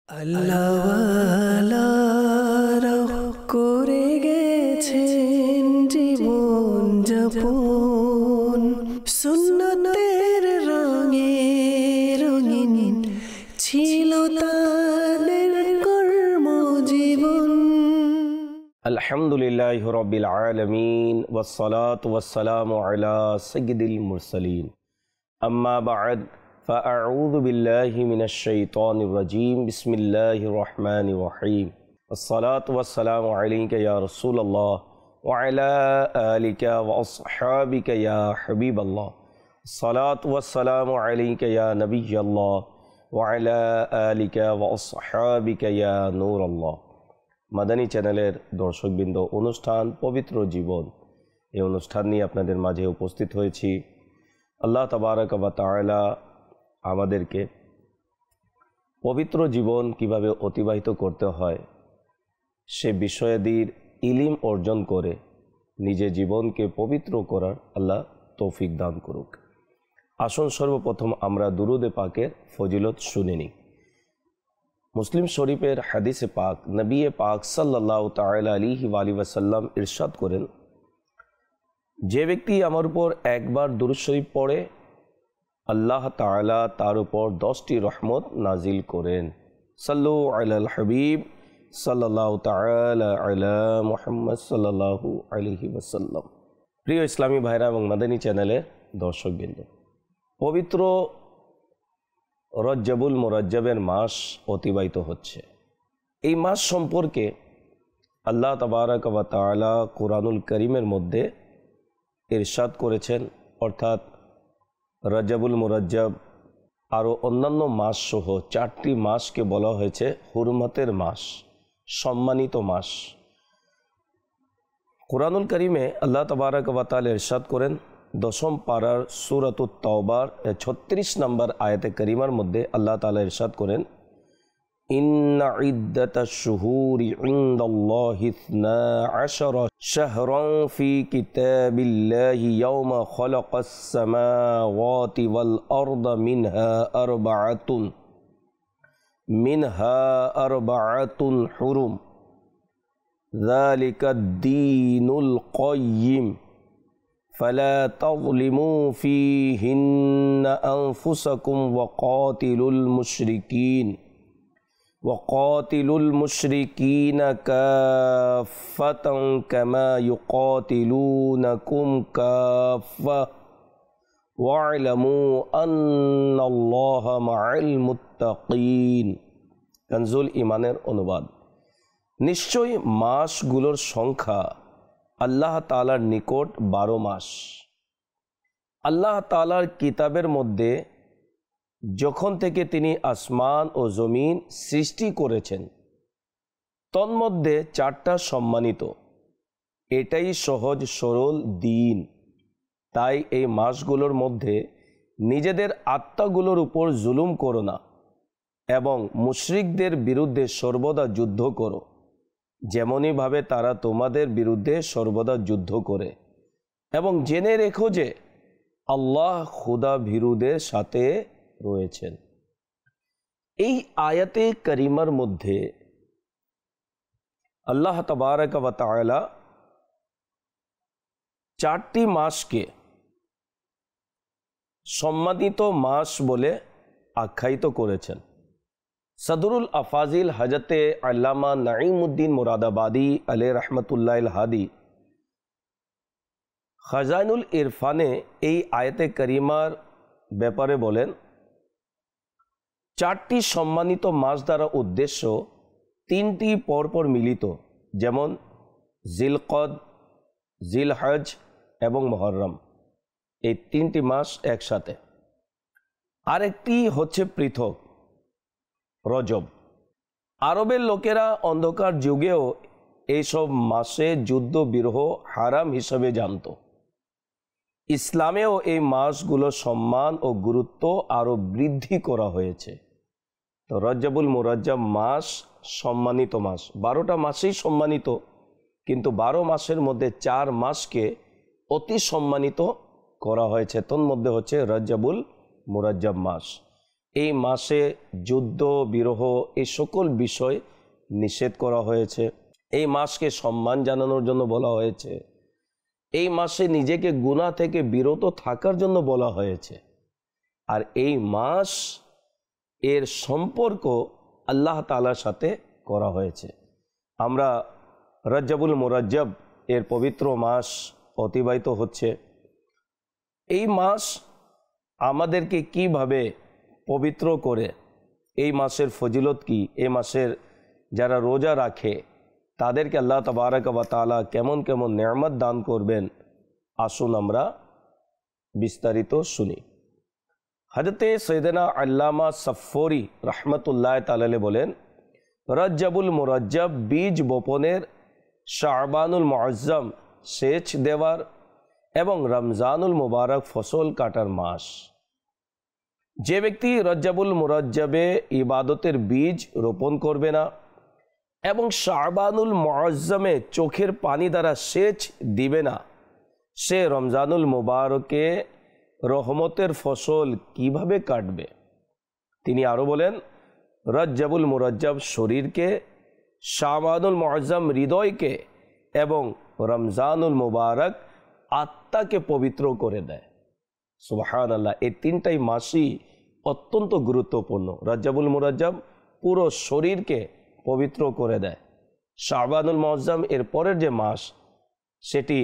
আল্লাহওয়ালারা করে গেছেন জীবন যাপন সুন্নতের রঙে রঙিন ছিল তাদের কর্মজীবন। আলহামদুলিল্লাহি রাব্বিল আলামিন ওয়াসসালাতু ওয়াসসালামু আলা সাইয়্যিদিল মুরসালিন আম্মা বা'দ فأعوذ بالله من الشيطان الرجيم بسم الله الرحمن الرحيم الصلاة والسلام عليك يا رسول الله وعلى آلك وأصحابك يا حبيب الله الصلاة والسلام عليك يا نبي الله وعلى آلك وأصحابك يا نور الله মাদানী চ্যানেলের দর্শকবৃন্দ, অনুষ্ঠান পবিত্র জীবন, এই অনুষ্ঠান নিয়ে আপনাদের মাঝে উপস্থিত হয়েছি। আল্লাহ তাবারাক ওয়া তাআলা আমাদেরকে পবিত্র জীবন কিভাবে অতিবাহিত করতে হয় সে বিষয়াদির ইলম অর্জন করে নিজের জীবনকে পবিত্র করার আল্লাহ তৌফিক দান করুক। আসুন সর্বপ্রথম আমরা দুরুদে পাকের ফজিলত শুনে নিই। মুসলিম শরীফের হাদিসে পাক নবী পাক সাল্লাল্লাহু তাআলা আলাইহি ওয়াসাল্লাম ইরশাদ করেন, যে ব্যক্তি আমার উপর একবার দুরূদ শরীফ পড়ে আল্লাহ তাআলা তার উপর 10টি রহমত নাজিল করেন। সাল্লু আলাল হাবিব সাল্লাল্লাহু তাআলা আলা মুহাম্মদ সাল্লাল্লাহু আলাইহি ওয়াসাল্লাম। প্রিয় ইসলামী ভাইরা এবং মাদানী চ্যানেলের দর্শকবৃন্দ, পবিত্র রজ্জাবুল মুরাজ্জাবের মাস অতিবাহিত হচ্ছে। এই মাস সম্পর্কে আল্লাহ তাবারাক ওয়া তাআলা কুরআনুল কারীমের মধ্যে ইরশাদ করেছেন, অর্থাৎ রজ্জাবুল মুরাজ্জাব আরও অন্যান্য মাস সহ 4টি মাসকে বলা হয়েছে হুরমতের মাস, সম্মানিত মাস। কুরআনুল কারীমে আল্লাহ তাবারাক ওয়া তাআলা ইরশাদ করেন, 10ম পারার সূরাতুত তাওবার 36 নম্বর আয়াতে কারিমার মধ্যে আল্লাহ তাআলা ইরশাদ করেন, ইন্না ইদ্দাতাশ শুহুরি ইনদাল্লাহি 12 শাহরান ফি কিতাবিল্লাহি ইয়াওমা খালাকাস সামাওয়াতি ওয়াল আরদা মিনহা আরবাআতুন হুরুম যালিকাদ দীনুল কাইয়্যিম فلا تظلموا فيهن أنفسكم وقاتلوا المشركين كافة كما يقاتلونكم كافة واعلموا أن الله مع المتقين। কানজুল ইমানের অনুবাদ। নিশ্চয়ই মাসগুলোর সংখ্যা আল্লাহ তাআলার নিকট 12 মাস। আল্লাহ তাআলার কিতাবের মধ্যে যখন থেকে তিনি আসমান ও জমিন সৃষ্টি করেছেন তন্মধ্যে 4টা সম্মানিত। এটাই সহজ সরল দিন। তাই এই মাসগুলোর মধ্যে নিজেদের আত্মাগুলোর উপর জুলুম করো না এবং মুশরিকদের বিরুদ্ধে সর্বদা যুদ্ধ করো, যেমনইভাবে তারা তোমাদের বিরুদ্ধে সর্বদা যুদ্ধ করে, এবং জেনে রেখো যে আল্লাহ খুদা ভীরুদের সাথে রয়েছেন। এই আয়াতে কারিমার মধ্যে আল্লাহ তাবারাক ওয়া তাআলা 4টি মাসকে সম্মানিত মাস বলে আখ্যায়িত করেছেন। সদরুল আফাজিল হজরতে আল্লামা নাঈমউদ্দিন মুরাদাবাদী আলাইহি রহমাতুল্লাহিল হাদি খাজাইনুল ইরফানে এই আয়াতে কারিমার ব্যাপারে বলেন, 4টি সম্মানিত মাস দ্বারা উদ্দেশ্য 3টি পরপর মিলিত, যেমন জিলকদ, জিলহজ এবং মুহররম। এই 3টি মাস একসাথে। আরেকটি হচ্ছে পৃথক, রজব। আরবের লোকেরা অন্ধকার যুগেও এইসব মাসে যুদ্ধ বিরহ হারাম হিসেবে জানত। ইসলামেও এই মাসগুলোর সম্মান ও গুরুত্ব আরও বৃদ্ধি করা হয়েছে। তো রজ্জাবুল মুরাজ্জাব মাস সম্মানিত মাস। 12টা মাসেই সম্মানিত, কিন্তু 12 মাসের মধ্যে 4 মাসকে অতি সম্মানিত করা হয়েছে। তন্মধ্যে হচ্ছে রজ্জাবুল মুরাজ্জাব মাস। এই মাসে যুদ্ধ বিরহ এই সকল বিষয় নিষেধ করা হয়েছে। এই মাসকে সম্মান জানানোর জন্য বলা হয়েছে। এই মাসে নিজেকে গুনাহ থেকে বিরত থাকার জন্য বলা হয়েছে। আর এই মাস এর সম্পর্ক আল্লাহ তাআলার সাথে করা হয়েছে। আমরা রজবুল মুরজ্জব এর পবিত্র মাস অতিবাহিত হচ্ছে। এই মাস আমাদেরকে কিভাবে পবিত্র করে, এই মাসের ফজিলত কি, এই মাসের যারা রোজা রাখে তাদেরকে আল্লাহ তাবারক ওয়া তাআলা কেমন কেমন নেয়ামত দান করবেন, আসুন আমরা বিস্তারিত শুনি। হযরতে সৈয়দনা আল্লামা সফফরি রহমতুল্লাহ তাআলা বলেন, রজবুল মুরজ্জব বীজ বপনের, শাবানুল মুআজ্জম সেচ দেওয়ার এবং রমজানুল মুবারক ফসল কাটার মাস। যে ব্যক্তি রজবুল মুরজ্জবে ইবাদতের বীজ রোপণ করবে না এবং শাবানুল মুআজ্জমে চোখের পানি দ্বারা সেচ দিবে না, সে রমজানুল মুবারকে রহমতের ফসল কিভাবে কাটবে? তিনি আরও বলেন, রজবুল মুরজ্জব শরীরকে, শাবানুল মুআজ্জম হৃদয়কে এবং রমজানুল মুবারক আত্মাকে পবিত্র করে দেয়। সুবহানাল্লাহ। এই তিনটাই মাসই অত্যন্ত গুরুত্বপূর্ণ। রজবুল মুরজ্জব পুরো শরীরকে পবিত্র করে দেয়। শাবানুল মুআজ্জম এর পরের যে মাস সেটি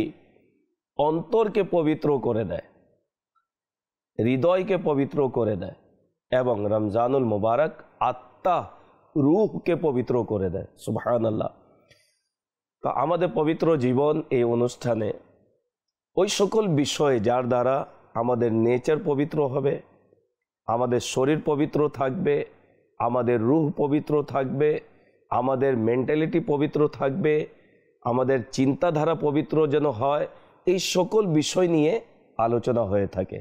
অন্তরকে পবিত্র করে দেয়, হৃদয়কে পবিত্র করে দেয় এবং রমজানুল মুবারক আত্মা রূহকে পবিত্র করে দেয়। সুবহানাল্লাহ। তো আমাদের পবিত্র জীবন এই অনুষ্ঠানে ওই সকল বিষয় যার দ্বারা আমাদের নেচার পবিত্র হবে, আমাদের শরীর পবিত্র থাকবে, আমাদের রূহ পবিত্র থাকবে, আমাদের মেন্টালিটি পবিত্র থাকবে, আমাদের চিন্তাধারা পবিত্র যেন হয়, এই সকল বিষয় নিয়ে আলোচনা হয়ে থাকে।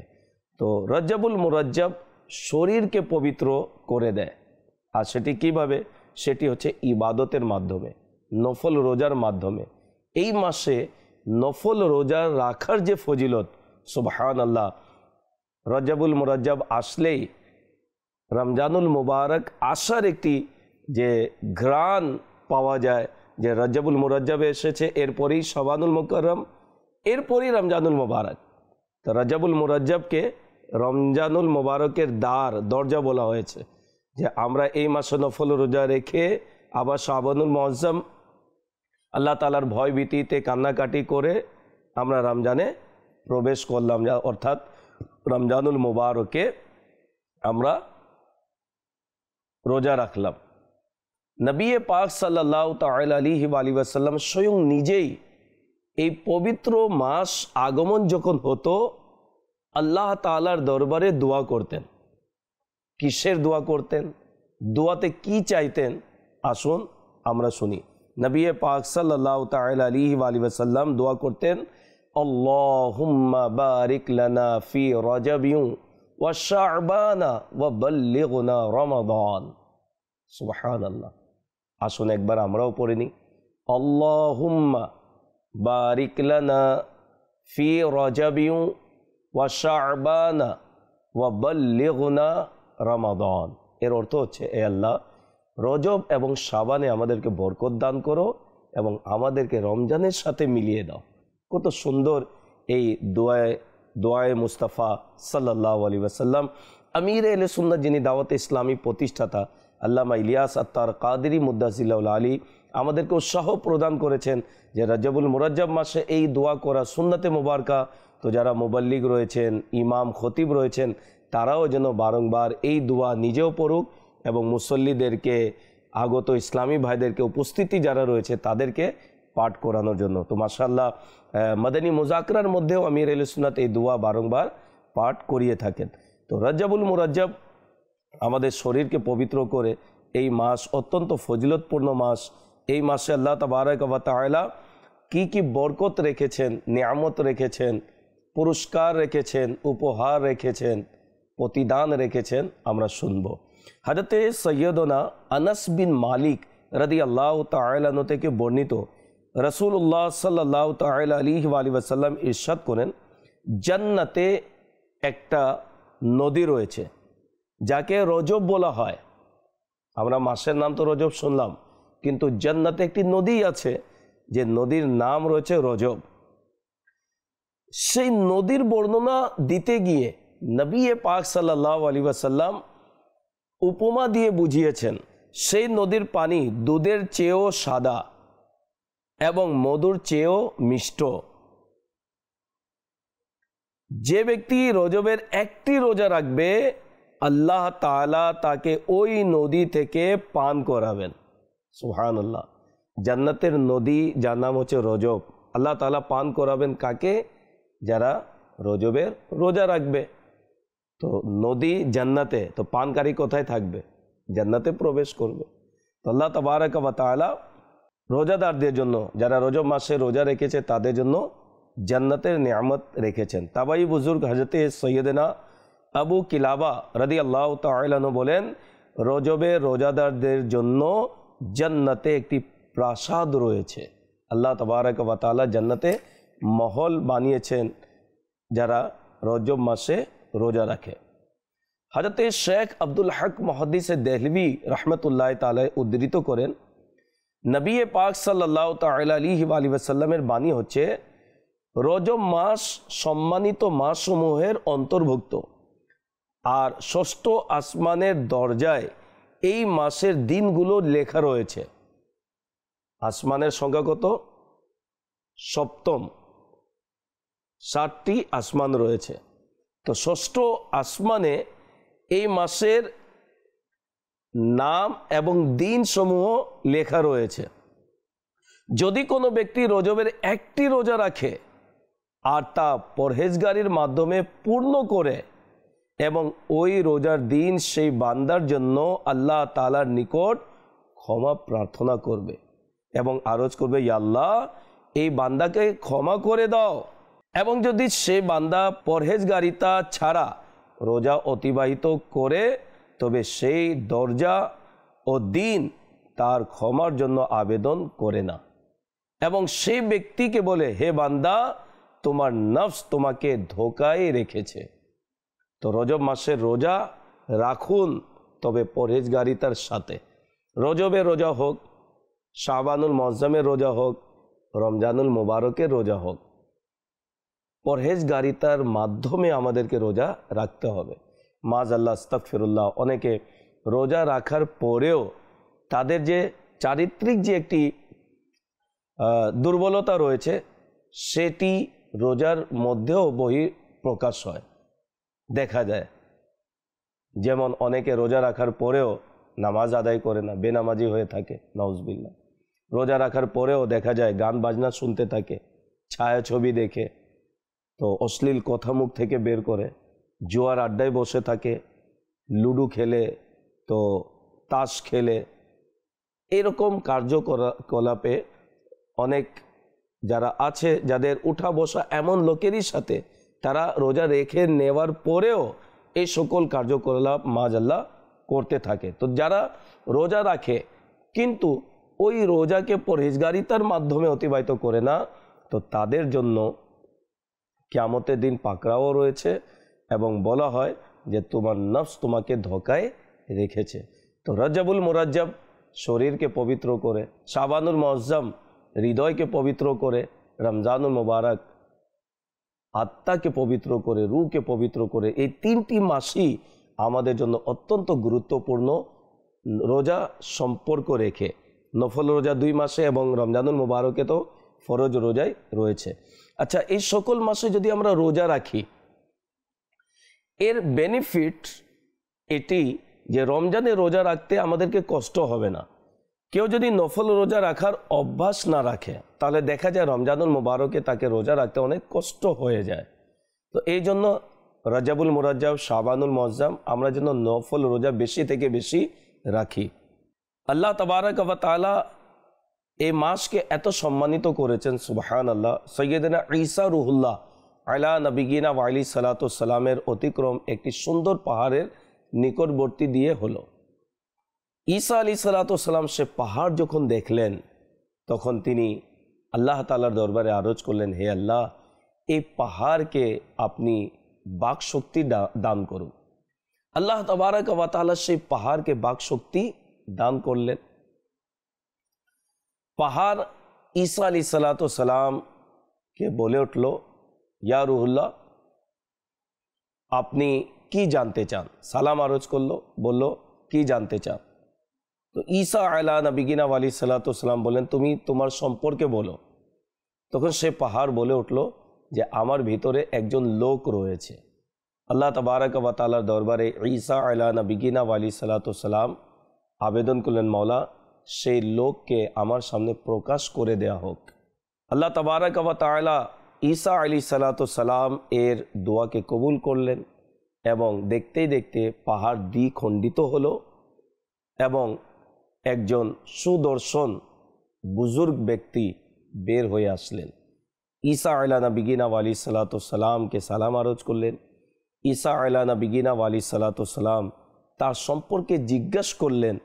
তো রজবুল মুরজ্জব শরীরকে পবিত্র করে দেয়। আর সেটি কিভাবে? সেটি হচ্ছে ইবাদতের মাধ্যমে, নফল রোজার মাধ্যমে। এই মাসে নফল রোজা রাখার যে ফজিলত, সুবহানাল্লাহ। রজবুল মুরজ্জব আসলেই রমজানুল মুবারক আসার একটি যে ঘ্রাণ পাওয়া যায়, যে রজবুল মুরজ্জবে এসেছে, এরপরেই শাবানুল মুকাররম, এরপরেই রমজানুল মুবারক। তো রজবুল মুরজ্জবকে রমজানুল মুবারকের দরজা বলা হয়েছে, যে আমরা এই মাসে নফল রোজা রেখে আবার শাবানুল মুআজ্জম আল্লাহ তাআলার ভয় ভীতিতে কান্নাকাটি করে আমরা রমজানে প্রবেশ করলাম, অর্থাৎ রমজানুল মুবারকে আমরা রোজা রাখলাম। নবী পাক সাল্লাল্লাহু তাআলা আলাইহি ওয়াসাল্লাম স্বয়ং নিজেই এই পবিত্র মাস আগমন যখন হতো আল্লাহ তাআলার দরবারে দোয়া করতেন। কিসের দোয়া করতেন? দোয়াতে কি চাইতেন? আসুন আমরা শুনি। নবী পাক সাল্লাল্লাহু তাআলা আলাইহি ওয়াসাল্লাম দোয়া করতেন, আল্লাহুম্মা বারিক লানা ফি রজবিন ওয়া শাবানা ওয়া বাল্লিগনা রমাদান। সুবহানাল্লাহ। আসুন একবার আমরাও পড়ে নিই। আল্লাহুম্মা বারিক লানা ফি রজবিন ওয়া শাবানা ওয়া বাল্লিগনা রমাদান। এর অর্থ হচ্ছে, এ আল্লাহ, রজব এবং শাবানে আমাদেরকে বরকত দান করো এবং আমাদেরকে রমজানের সাথে মিলিয়ে দাও। কত সুন্দর এই দোয়ায়ে মুস্তাফা সাল্লাল্লাহু আলাইহি ওয়াসাল্লাম। আমির আহলে সুন্নাত, যিনি দাওয়াতে ইসলামী প্রতিষ্ঠাতা আল্লামা ইলিয়াস আত্তার কাদেরী মুদ্দাসিল্লাহুল আলী, আমাদেরকে উৎসাহ প্রদান করেছেন যে রজবুল মুরজ্জব মাসে এই দোয়া করা সুন্নতে মুবারকা। তো যারা মুবাল্লিগ রয়েছেন, ইমাম খতিব রয়েছেন, তারাও যেন বারংবার এই দোয়া নিজেও পড়ুক এবং মুসল্লিদেরকে, আগত ইসলামী ভাইদেরকে, উপস্থিতি যারা রয়েছে তাদেরকে পাঠ করানোর জন্য। তো মাশাআল্লাহ, মাদানী মুজাকরার মধ্যেও আমির আহলে সুন্নাত এই দোয়া বারংবার পাঠ করিয়ে থাকেন। তো রজবুল মুরজ্জব আমাদের শরীরকে পবিত্র করে এই মাস অত্যন্ত ফজিলতপূর্ণ মাস। এই মাসে আল্লাহ তাবারক ওয়া তাআলা কি কি বরকত রেখেছেন, নিয়ামত রেখেছেন, পুরস্কার রেখেছেন, উপহার রেখেছেন, প্রতিদান রেখেছেন, আমরা শুনব। হযরতে সৈয়দনা আনাস বিন মালিক রাদিয়াল্লাহু তাআলা আনহু থেকে বর্ণিত, রাসূলুল্লাহ সাল্লাল্লাহু তাআলা আলাইহি ওয়াসাল্লাম ইরশাদ করেন, জান্নাতে একটা নদী রয়েছে যাকে রজব বলা হয়। আমরা মাসের নাম তো রজব শুনলাম, কিন্তু জান্নাতে একটি নদী আছে যে নদীর নাম রয়েছে রজব। সেই নদীর বর্ণনা দিতে গিয়ে নবী পাক সাল্লাল্লাহু আলাইহি ওয়াসাল্লাম উপমা দিয়ে বুঝিয়েছেন, সেই নদীর পানি দুধের চেয়েও সাদা এবং মধুর চেয়েও মিষ্ট। যে ব্যক্তি রজবের একটি রোজা রাখবে, আল্লাহ তাআলা তাকে ওই নদী থেকে পান করাবেন। সুবহানাল্লাহ। জান্নাতের নদী যার নাম হচ্ছে রজব, আল্লাহ তাআলা পান করাবেন কাকে? যারা রজবের রোজা রাখবে। তো নদী জান্নাতে, তো পানকারী কোথায় থাকবে? জান্নাতে প্রবেশ করবে। তো আল্লাহ তাবারক ওয়া তাআলা রোজাদারদের জন্য, যারা রজব মাসে রোজা রেখেছে তাদের জন্য জান্নাতের নিয়ামত রেখেছেন। তাবাই বুজুর্গ হযরতে সৈয়দনা আবু কিলাবা রাদিয়াল্লাহু তাআলা আনহু বলেন, রজবের রোজাদারদের জন্য জান্নাতে একটি প্রাসাদ রয়েছে। আল্লাহ তাবারক ওয়া তাআলা জান্নাতে মহল বানিয়েছেন যারা রজব মাসে রোজা রাখে। হযরতে শেখ আব্দুল হক মুহাদ্দিস দেহলভী রাহমাতুল্লাহ তাআলা উদ্ধৃত করেন, নবী পাক সাল্লাল্লাহু তাআলা আলাইহি ওয়াসাল্লামের বাণী হচ্ছে, রজব মাস সম্মানিত মাসসমূহের অন্তর্ভুক্ত, আর ষষ্ঠ আসমানের দরজায় এই মাসের দিনগুলো লেখা রয়েছে। আসমানের সংখ্যা কত? সপ্তম, 7টি আসমান রয়েছে। তো ষষ্ঠ আসমানে এই মাসের নাম এবং দিন সমূহ লেখা রয়েছে। যদি কোনো ব্যক্তি রজবের একটি রোজা রাখে আর তা পরহেজগারির মাধ্যমে পূর্ণ করে, এবং ওই রোজার দিন সেই বান্দার জন্য আল্লাহ তাআলার নিকট ক্ষমা প্রার্থনা করবে এবং আরজ করবে, ইয়া আল্লাহ, এই বান্দাকে ক্ষমা করে দাও। এবং যদি সে বান্দা পরহেজগারিতা ছাড়া রোজা অতিবাহিত করে, তবে সেই দরজা ও দিন তার ক্ষমার জন্য আবেদন করে না, এবং সেই ব্যক্তিকে বলে, হে বান্দা, তোমার নফস তোমাকে ধোকায় রেখেছে। তো রজব মাসের রোজা রাখুন, তবে পরহেজগারিতার সাথে। রজবের রোজা হোক, শাবানুল মুআজ্জমের রোজা হোক, রমজানুল মুবারকের রোজা হোক, পরহেজগারিতার মাধ্যমে আমাদেরকে রোজা রাখতে হবে। মাযাল্লাহ, আস্তাগফিরুল্লাহ, অনেকে রোজা রাখার পরেও তাদের যে চারিত্রিক যে একটি দুর্বলতা রয়েছে, সেটি রোজার মধ্যেও বহিঃপ্রকাশ হয়, দেখা যায়। যেমন অনেকে রোজা রাখার পরেও নামাজ আদায় করে না, বেনামাজি হয়ে থাকে, নাউজুবিল্লাহ। রোজা রাখার পরেও দেখা যায় গান বাজনা শুনতে থাকে, ছায়াছবি দেখে, তো অশ্লীল কথা মুখ থেকে বের করে, জুয়ার আড্ডায় বসে থাকে, লুডো খেলে, তো তাস খেলে। এরকম কার্যকলাপে অনেক যারা আছে, যাদের উঠা বসা এমন লোকেরই সাথে, তারা রোজা রেখে নেওয়ার পরেও এই সকল কার্যকলাপ মাযাল্লাহ করতে থাকে। তো যারা রোজা রাখে কিন্তু ওই রোজাকে পরহেজগারিতার মাধ্যমে অতিবাহিত করে না, তো তাদের জন্য কিয়ামতের দিন পাকড়াও রয়েছে, এবং বলা হয় যে তোমার নফস তোমাকে ধোকায় রেখেছে। তো রজবুল মুরাজ্জব শরীরকে পবিত্র করে, শাবানুল মুআজ্জম হৃদয়কে পবিত্র করে, রমজানুল মুবারক আত্মাকে পবিত্র করে, রূহকে পবিত্র করে। এই 3টি মাসই আমাদের জন্য অত্যন্ত গুরুত্বপূর্ণ। রোজা সম্পর্ক রেখে, নফল রোজা 2 মাসে এবং রমজানুল মুবারকে তো ফরজ রোজাই রয়েছে। আচ্ছা, এই সকল মাসে যদি আমরা রোজা রাখি, এর বেনিফিট এটি যে রমজানে রোজা রাখতে আমাদেরকে কষ্ট হবে না। কেউ যদি নফল রোজা রাখার অভ্যাস না রাখে, তাহলে দেখা যায় রমজানুল মুবারকে তাকে রোজা রাখতে অনেক কষ্ট হয়ে যায়। তো এই জন্য রজবুল মুরাজ্জব, শাবানুল মুআজ্জম আমরা যেন নফল রোজা বেশি থেকে বেশি রাখি। আল্লাহ তাবারক ওয়া তাআলা এই মাসকে এত সম্মানিত করেছেন, সুবহানাল্লাহ। সৈয়দনা ঈসা রুহুল্লাহ আলা নবিয়িনা ওয়া আলাইহিস সালাতু ওয়াস সালামের অতিক্রম একটি সুন্দর পাহাড়ের নিকটবর্তী দিয়ে হলো। ঈসা আলাইহিস সালাতু ওয়াস সালাম সে পাহাড় যখন দেখলেন, তখন তিনি আল্লাহ তাআলার দরবারে আরজ করলেন, হে আল্লাহ, এই পাহাড়কে আপনি বাক শক্তি দান করুন। আল্লাহ তাবারাক ওয়া তাআলা সেই পাহাড়কে বাক শক্তি দান করলেন। পাহাড় ঈসা আলাইহিস সালাম কে বলে উঠল, ইয়া রুহুল্লাহ, আপনি কি জানতে চান? সালাম আরজ করলো, বলল কি জানতে চান? তো ঈসা আলা নবিগিনা আলাইহিস সালাম বলেন, তুমি তোমার সম্পর্কে বলো। তখন সে পাহাড় বলে উঠল যে আমার ভিতরে একজন লোক রয়েছে। আল্লাহ তাবারাক ওয়া তাআলার দরবারে ঈসা আলা নবিগিনা আলাইহিস সালাম আবেদন করলেন, মওলা সেই লোককে আমার সামনে প্রকাশ করে দেয়া হোক। আল্লাহ তাবারাক ওয়া তাআলা ঈসা আলাইহিস সালাম এর দোয়াকে কবুল করলেন এবং দেখতেই দেখতে পাহাড় দ্বিখণ্ডিত হলো এবং একজন সুদর্শন বুজুর্গ ব্যক্তি বের হয়ে আসলেন। ঈসা আলা নবিগিনা আলাইহিস সালামকে সালাম আরজ করলেন। ঈসা আলা নবিগিনা আলাইহিস সালাম তার সম্পর্কে জিজ্ঞাসা করলেন।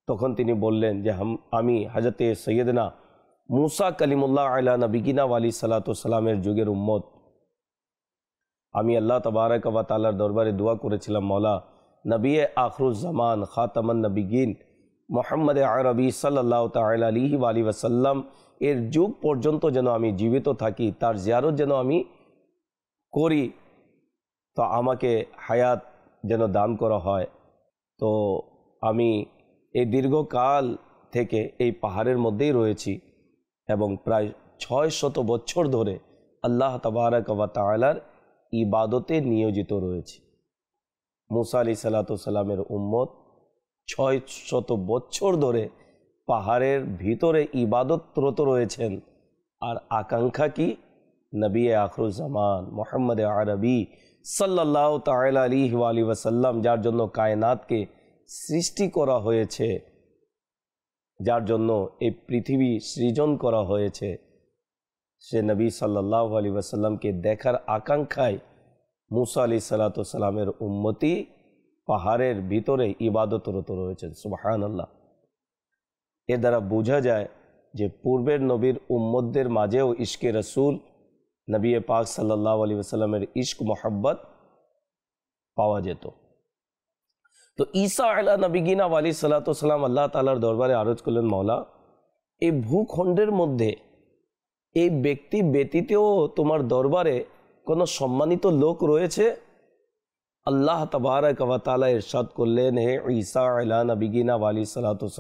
তখন তিনি বললেন যে আমি হযরতে সৈয়দনা মুসা কালিমুল্লাহ আলা নবিগিনা আলাইহিস সালামের যুগের উম্মত। আমি আল্লাহ তাবারাক ওয়া তাআলার দরবারে দোয়া করেছিলাম, মওলা নবী আখিরুজ জামান খাতামান নবিগিন মুহাম্মদ আরবি সাল্লাল্লাহু তাআলা আলাইহি ওয়া সাল্লাম এর যুগ পর্যন্ত যেন আমি জীবিত থাকি, তার জিয়ারত যেন আমি করি, তো আমাকে হায়াত যেন দান করা হয়। তো আমি এই দীর্ঘকাল থেকে এই পাহাড়ের মধ্যেই রয়েছি এবং প্রায় 600 বছর ধরে আল্লাহ তাবারাক ওয়া তাআলার ইবাদতে নিয়োজিত রয়েছি। মুসা আলাইহিস সালামের উম্মত 600 বছর ধরে পাহাড়ের ভিতরে ইবাদতরত রয়েছেন। আর আকাঙ্ক্ষা কি? নবী আখিরুজ জামান মুহাম্মদ আরবি সাল্লাল্লাহু তাআলা আলাইহি ওয়া সাল্লাম, যার জন্য কায়নাতকে সৃষ্টি করা হয়েছে, যার জন্য এই পৃথিবী সৃজন করা হয়েছে, সে নবী সাল্লাল্লাহু আলাইহি ওয়াসাল্লামকে দেখার আকাঙ্ক্ষায় মুসা আলাইহিস সালামের উম্মতি পাহাড়ের ভিতরে ইবাদতরত রয়েছেন। সুবহানাল্লাহ। এর দ্বারা বোঝা যায় যে পূর্বের নবীর উম্মতদের মাঝেও ইশকে রসুল, নবী পাক সাল্লাল্লাহু আলাইহি ওয়াসাল্লামের ইশক মোহাব্বত পাওয়া যেত। তো ঈসা আলা নবিগিনা আলাইহিস সালাম আল্লাহ তাআলার দরবারে আরজ করলেন, মওলা এই ভূখণ্ডের মধ্যে এই ব্যক্তি ব্যতীতও তোমার দরবারে কোনো সম্মানিত লোক রয়েছে? আল্লাহ তাবারাক ওয়া তাআলা ইরশাদ করলেন, হে ঈসা আলা নবিগিনা আলাইহিস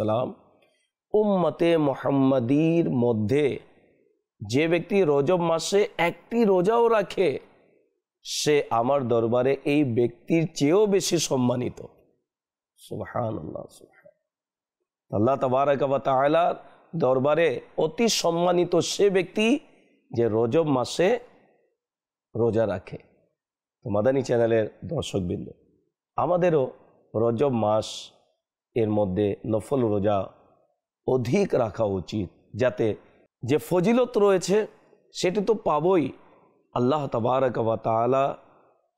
সালাম, উম্মতে মুহাম্মাদির মধ্যে যে ব্যক্তি রজব মাসে একটি রোজাও রাখে সে আমার দরবারে এই ব্যক্তির চেয়েও বেশি সম্মানিত। সুবহানাল্লাহ। আল্লাহ তাবারাক ওয়া তাআলার দরবারে অতি সম্মানিত সে ব্যক্তি যে রজব মাসে রোজা রাখে। তো মাদানী চ্যানেলের দর্শকবৃন্দ, আমাদেরও রজব মাস এর মধ্যে নফল রোজা অধিক রাখা উচিত, যাতে যে ফজিলত রয়েছে সেটি তো পাবই। আল্লাহ তাবারাক ওয়া তাআলা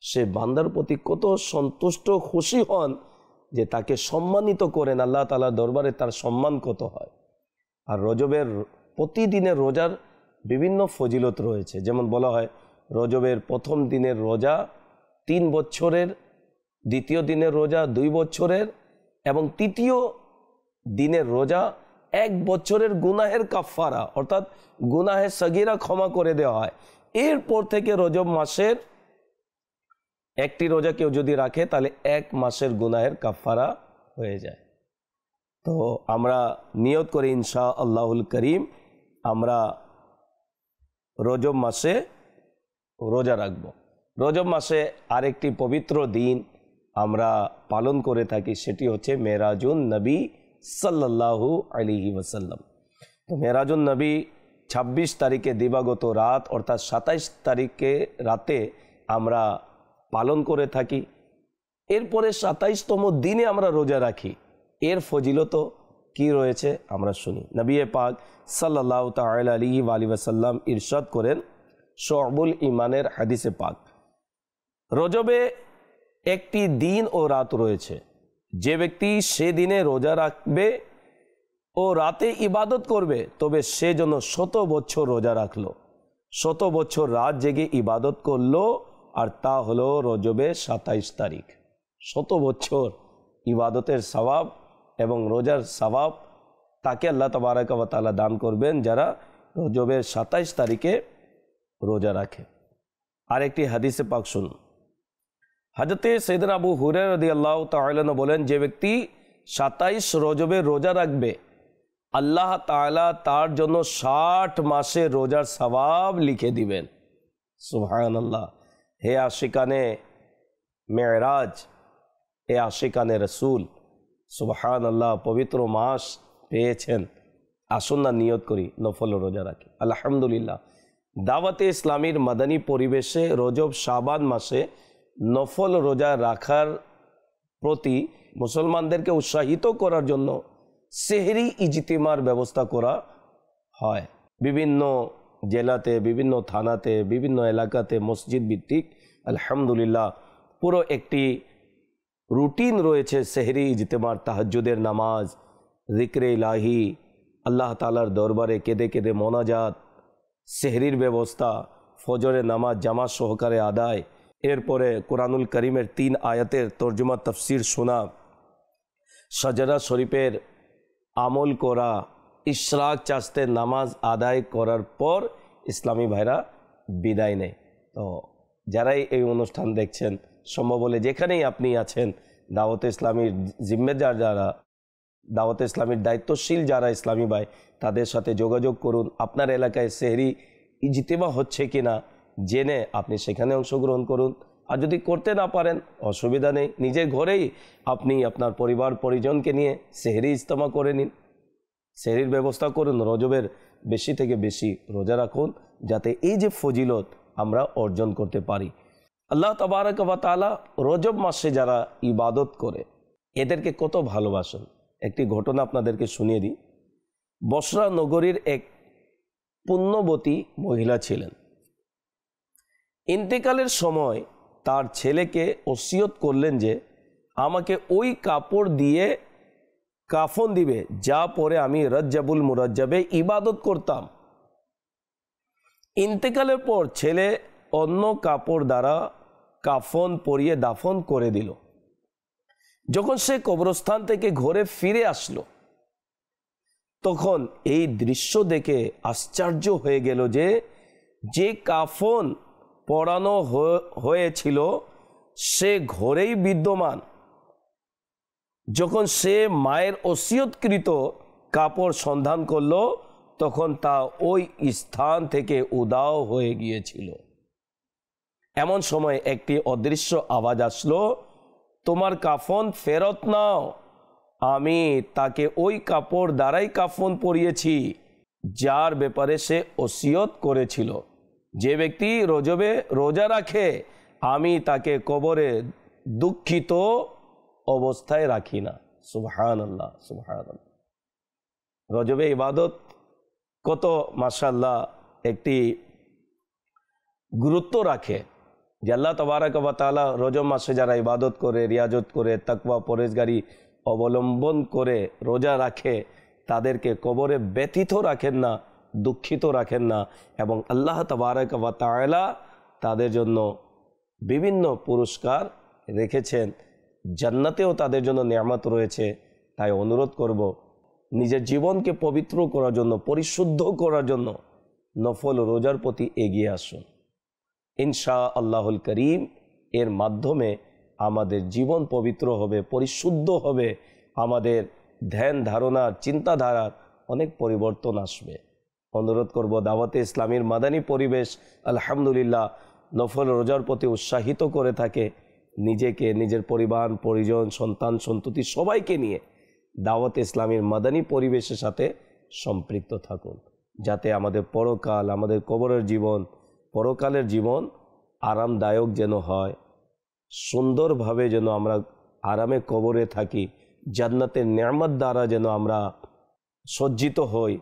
সে বান্দার প্রতি কত সন্তুষ্ট খুশি হন যে তাকে সম্মানিত করেন। আল্লাহ তাআলার দরবারে তার সম্মান কত হয়। আর রজবের প্রতিদিনের রোজার বিভিন্ন ফজিলত রয়েছে। যেমন বলা হয় রজবের প্রথম দিনের রোজা 3 বছরের, দ্বিতীয় দিনের রোজা 2 বছরের এবং তৃতীয় দিনের রোজা 1 বছরের গুনাহের কাফারা, অর্থাৎ গুনাহে সগীরা ক্ষমা করে দেওয়া হয়। এরপর থেকে রজব মাসের একটি রোজা কেউ যদি রাখে তাহলে 1 মাসের গুনাহের কাফারা হয়ে যায়। তো আমরা নিয়ত করি ইনশাআল্লাহুল করিম আমরা রজব মাসে রোজা রাখব। রজব মাসে আরেকটি পবিত্র দিন আমরা পালন করে থাকি, সেটি হচ্ছে মেরাজুন নবী সাল্লাল্লাহু আলাইহি ওয়াসাল্লাম। তো মেরাজুন নবী 26 তারিখে দিবাগত রাত অর্থাৎ 27 তারিখে রাতে আমরা পালন করে থাকি। এরপরে 27তম দিনে আমরা রোজা রাখি। এর ফজিলত কি রয়েছে আমরা শুনি। নবী পাক সাল্লাল্লাহু তাআলা আলাইহি ওয়াসাল্লাম ইরশাদ করেন শুআবুল ঈমানের হাদিসে পাক, রজবে একটি দিন ও রাত রয়েছে, যে ব্যক্তি সে দিনে রোজা রাখবে ও রাতে ইবাদত করবে তবে সে যেন 100 বছর রোজা রাখলো, 100 বছর রাত জেগে ইবাদত করলো, আর তা হলো রজবে 27 তারিখ। শত বছর ইবাদতের সওয়াব এবং রোজার সওয়াব তাকে আল্লাহ তাবারক ওয়া তাআলা দান করবেন যারা রজবের 27 তারিখে রোজা রাখে। আরেকটি হাদিসে পাক শুনুন। হযরতে সাইয়েদনা আবু হুরায়রা রাদিয়াল্লাহু তাআলা আনহু বলেন, যে ব্যক্তি 27 রজবের রোজা রাখবে আল্লাহ তাআলা তার জন্য 60 মাসের রোজার সওয়াব লিখে দিবেন। সুবহানাল্লাহ। হে আশিকানে মেরাজ, হে আশিকানে রসুল, সুবহানাল্লাহ, পবিত্র মাস পেয়েছেন, আসুন না নিয়ত করি নফল রোজা রাখি। আলহামদুলিল্লাহ, দাওয়াতে ইসলামীর মাদানী পরিবেশে রজব শাবান মাসে নফল রোজা রাখার প্রতি মুসলমানদেরকে উৎসাহিত করার জন্য সেহরি ইজতিমার ব্যবস্থা করা হয়। বিভিন্ন জেলাতে, বিভিন্ন থানাতে, বিভিন্ন এলাকাতে মসজিদ ভিত্তিক আলহামদুলিল্লাহ পুরো একটি রুটিন রয়েছে সেহরি ইজতিমার, তাহাজ্জুদের নামাজ, জিক্রে ইলাহি, আল্লাহ তাআলার দরবারে কেঁদে কেঁদে মোনাজাত, সেহরির ব্যবস্থা, ফজরের নামাজ জামাত সহকারে আদায়, এরপরে কোরআনুল করিমের 3 আয়াতের তর্জমা তাফসির শোনা, সাজদা শরীফের আমল করা, ইশরাক চাস্তের নামাজ আদায় করার পর ইসলামী ভাইরা বিদায় নেয়। তো যারাই এই অনুষ্ঠান দেখছেন, সম্ভব হলে যেখানেই আপনি আছেন, দাওয়াতে ইসলামীর জিম্মেদার যারা, দাওয়াতে ইসলামীর দায়িত্বশীল যারা ইসলামী ভাই, তাদের সাথে যোগাযোগ করুন। আপনার এলাকায় সেহরি ইজতিমা হচ্ছে কিনা জেনে আপনি সেখানে অংশগ্রহণ করুন। আর যদি করতে না পারেন অসুবিধা নেই, নিজের ঘরেই আপনি আপনার পরিবার পরিজনকে নিয়ে সেহরি ইজতিমা করে নিন, সেহরির ব্যবস্থা করুন। রজবের বেশি থেকে বেশি রোজা রাখুন যাতে এই যে ফজিলত আমরা অর্জন করতে পারি। আল্লাহ তাবারক ওয়া তাআলা রজব মাসে যারা ইবাদত করে এদেরকে কত ভালোবাসেন। একটি ঘটনা আপনাদেরকে শুনিয়ে দিই। বসরা নগরীর এক পুণ্যবতী মহিলা ছিলেন। ইন্তেকালের সময় তার ছেলেকে ওসিয়ত করলেন যে আমাকে ওই কাপড় দিয়ে কাফন দিবে যা পরে আমি রজ্জাবুল মুরাজ্জাবে ইবাদত করতাম। ইন্তেকালের পর ছেলে অন্য কাপড় দ্বারা কাফন পরিয়ে দাফন করে দিল। যখন সে কবরস্থান থেকে ঘরে ফিরে আসলো তখন এই দৃশ্য দেখে আশ্চর্য হয়ে গেল যে যে কাফন পরানো হয়েছিল সে ঘরেই বিদ্যমান। যখন সে মায়ের ওসিয়তকৃত কাপড় সন্ধান করল তখন তা ওই স্থান থেকে উধাও হয়ে গিয়েছিল। এমন সময় একটি অদৃশ্য আওয়াজ আসলো, তোমার কাফন ফেরত নাও, আমি তাকে ওই কাপড় দ্বারাই কাফন পরিয়েছি যার ব্যাপারে সে ওসিয়ত করেছিল। যে ব্যক্তি রজবে রোজা রাখে আমি তাকে কবরে দুঃখিত অবস্থায় রাখি না। সুবহানাল্লাহ, সুবহানাল্লাহ। রজবে ইবাদত কত মাশাআল্লাহ একটি গুরুত্ব রাখে যে আল্লাহ তাবারক ওয়া তাআলা রজব মাসে যারা ইবাদত করে, রিয়াজত করে, তাকওয়া পরহেজগারি অবলম্বন করে রোজা রাখে তাদেরকে কবরে ব্যথিত রাখেন না, দুঃখিত রাখেন না, এবং আল্লাহ তাবারক ওয়া তাআলা তাদের জন্য বিভিন্ন পুরস্কার রেখেছেন। জান্নাতেও তাদের জন্য নিয়ামত রয়েছে। তাই অনুরোধ করব নিজের জীবনকে পবিত্র করার জন্য, পরিশুদ্ধ করার জন্য নফল রোজার প্রতি এগিয়ে আসুন। ইনশা আল্লাহুল করিম এর মাধ্যমে আমাদের জীবন পবিত্র হবে, পরিশুদ্ধ হবে, আমাদের ধ্যান ধারণার চিন্তাধারার অনেক পরিবর্তন আসবে। অনুরোধ করব দাওয়াতে ইসলামীর মাদানী পরিবেশ আলহামদুলিল্লাহ নফল রোজার প্রতি উৎসাহিত করে থাকে। নিজেকে, নিজের পরিবার পরিজন, সন্তান সন্ততি সবাইকে নিয়ে দাওয়াতে ইসলামীর মাদানী পরিবেশের সাথে সম্পৃক্ত থাকুন যাতে আমাদের পরকাল, আমাদের কবরের জীবন, পরকালের জীবন আরামদায়ক যেন হয়, সুন্দরভাবে যেন আমরা আরামে কবরে থাকি, জান্নাতের নেয়ামত দ্বারা যেন আমরা সজ্জিত হই,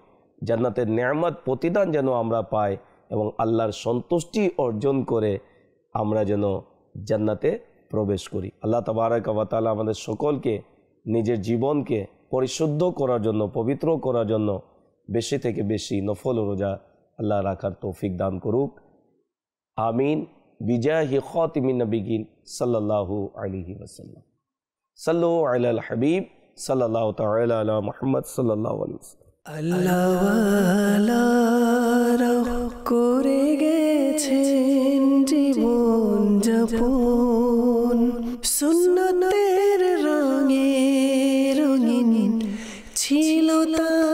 জান্নাতের নেয়ামত প্রতিদান যেন আমরা পাই এবং আল্লাহর সন্তুষ্টি অর্জন করে আমরা যেন জান্নাতে প্রবেশ করি। আল্লাহ তাবারক ওয়া তাআলা আমাদের সকলকে নিজের জীবনকে পরিশুদ্ধ করার জন্য, পবিত্র করার জন্য বেশি থেকে বেশি নফল রোজা আল্লাহ রাখার তৌফিক দান করুক। আমিন। বিজাহি খাতিমিন নবিয়িন সাল্লাল্লাহু আলাইহি ওয়াসাল্লাম। সাল্লু আলাল হাবিব সাল্লাল্লাহু তাআলা আলা মুহাম্মদ সাল্লাল্লাহু আলাইহি ওয়াসাল্লাম। আল্লাহওয়ালারা করে গেছেন জীবন যাপন, সুন্নতের রঙে রঙিন ছিল তার